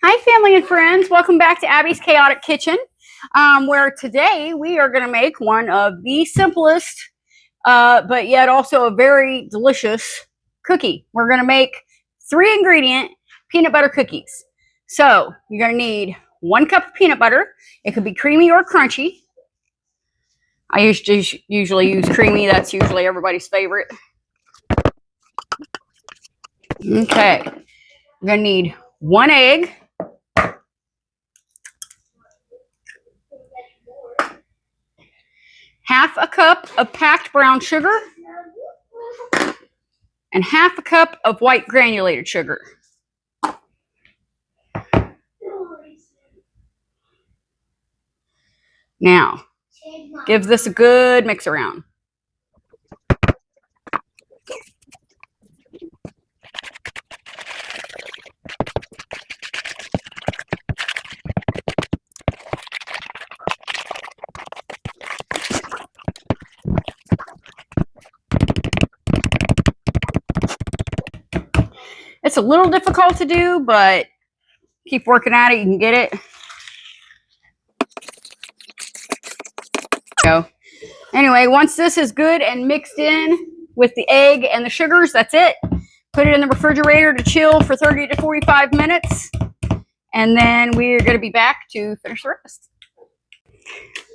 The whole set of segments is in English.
Hi, family and friends. Welcome back to Abby's Chaotic Kitchen, where today we are going to make one of the simplest, but yet also a very delicious cookie. We're going to make 3-ingredient peanut butter cookies. So you're going to need 1 cup of peanut butter. It could be creamy or crunchy. I usually use creamy. That's usually everybody's favorite. Okay. We're going to need 1 egg. Half a cup of packed brown sugar, and half a cup of white granulated sugar. Now, give this a good mix around. It's a little difficult to do, but keep working at it. You can get it. So, anyway, once this is good and mixed in with the egg and the sugars, that's it. Put it in the refrigerator to chill for 30 to 45 minutes. And then we're going to be back to finish the rest.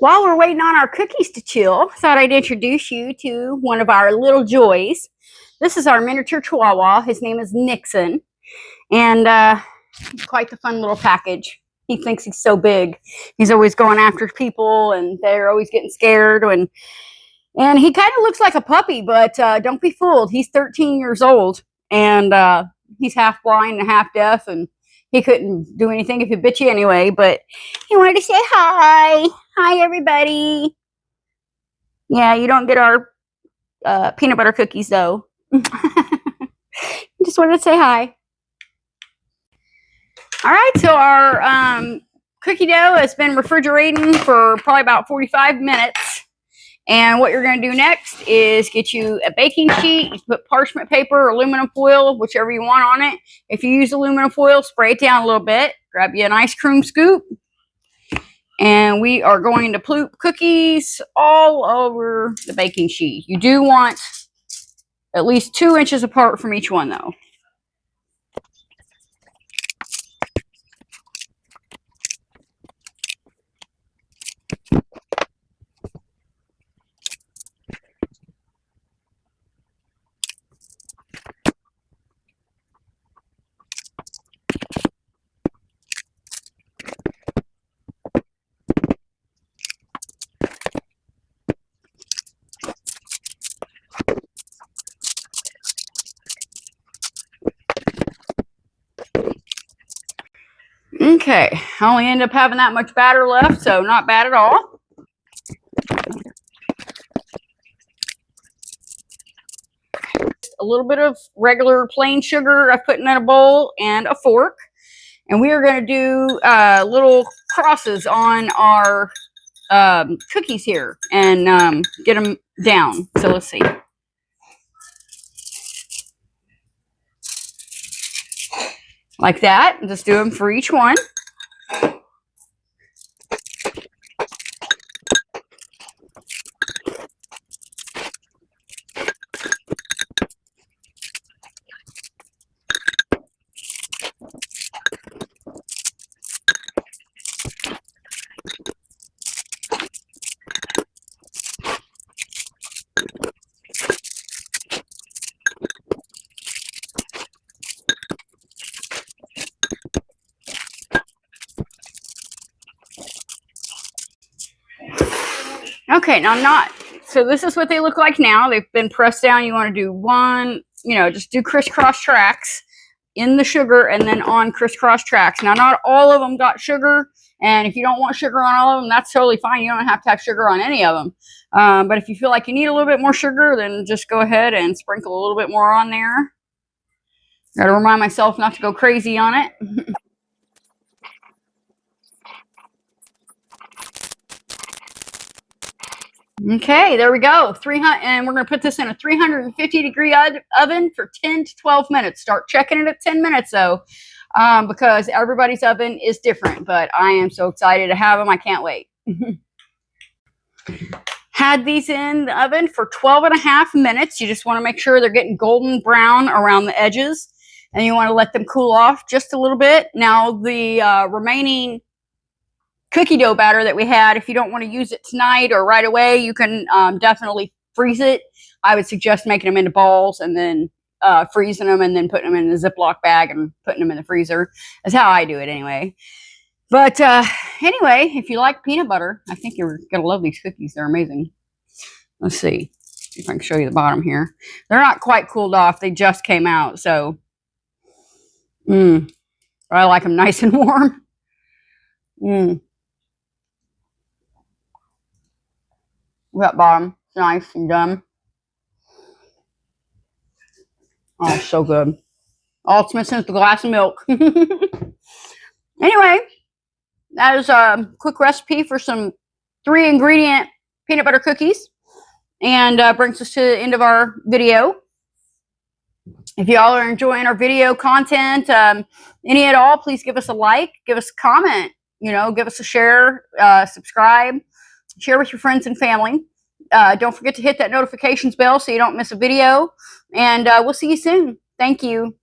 While we're waiting on our cookies to chill, I thought I'd introduce you to one of our little joys. This is our miniature chihuahua. His name is Nixon. And quite the fun little package. He thinks he's so big. He's always going after people, and they're always getting scared. And he kind of looks like a puppy, but don't be fooled. He's 13 years old, and he's half blind and half deaf, and he couldn't do anything if he bit you anyway. But he wanted to say hi. Hi, everybody. Yeah, you don't get our peanut butter cookies, though. Just wanted to say hi. All right, so our cookie dough has been refrigerating for probably about 45 minutes. And what you're going to do next is get you a baking sheet. You put parchment paper or aluminum foil, whichever you want on it. If you use aluminum foil, spray it down a little bit. Grab you an ice cream scoop. And we are going to ploop cookies all over the baking sheet. You do want at least 2 inches apart from each one, though. Okay, I only end up having that much batter left, so not bad at all. A little bit of regular plain sugar I've put in a bowl and a fork. And we are going to do little crosses on our cookies here and get them down. So let's see. Like that. Just do them for each one. Okay, now so this is what they look like now. They've been pressed down. You want to do one, just do crisscross tracks in the sugar and then on crisscross tracks. Now, not all of them got sugar, and if you don't want sugar on all of them, that's totally fine. You don't have to have sugar on any of them. But if you feel like you need a little bit more sugar, then just go ahead and sprinkle a little bit more on there. Got to remind myself not to go crazy on it. Okay, there we go. 300, and we're going to put this in a 350-degree oven for 10 to 12 minutes. Start checking it at 10 minutes, though. because everybody's oven is different, but I am so excited to have them. I can't wait. Had these in the oven for 12.5 minutes. You just want to make sure they're getting golden brown around the edges, and you want to let them cool off just a little bit. Now, the remaining cookie dough batter that we had, if you don't want to use it tonight or right away, you can definitely freeze it. I would suggest making them into balls and then freezing them and then putting them in a Ziploc bag and putting them in the freezer. That's how I do it anyway. But anyway, if you like peanut butter, I think you're going to love these cookies. They're amazing. Let's see if I can show you the bottom here. They're not quite cooled off. They just came out. So I like them nice and warm. That bottom, it's nice and done. Oh, so good. All it's missing is the glass of milk. Anyway, that is a quick recipe for some 3-ingredient peanut butter cookies, and brings us to the end of our video. If y'all are enjoying our video content, any at all, please give us a like, give us a comment, give us a share, subscribe, share with your friends and family. Don't forget to hit that notifications bell so you don't miss a video, and we'll see you soon. Thank you.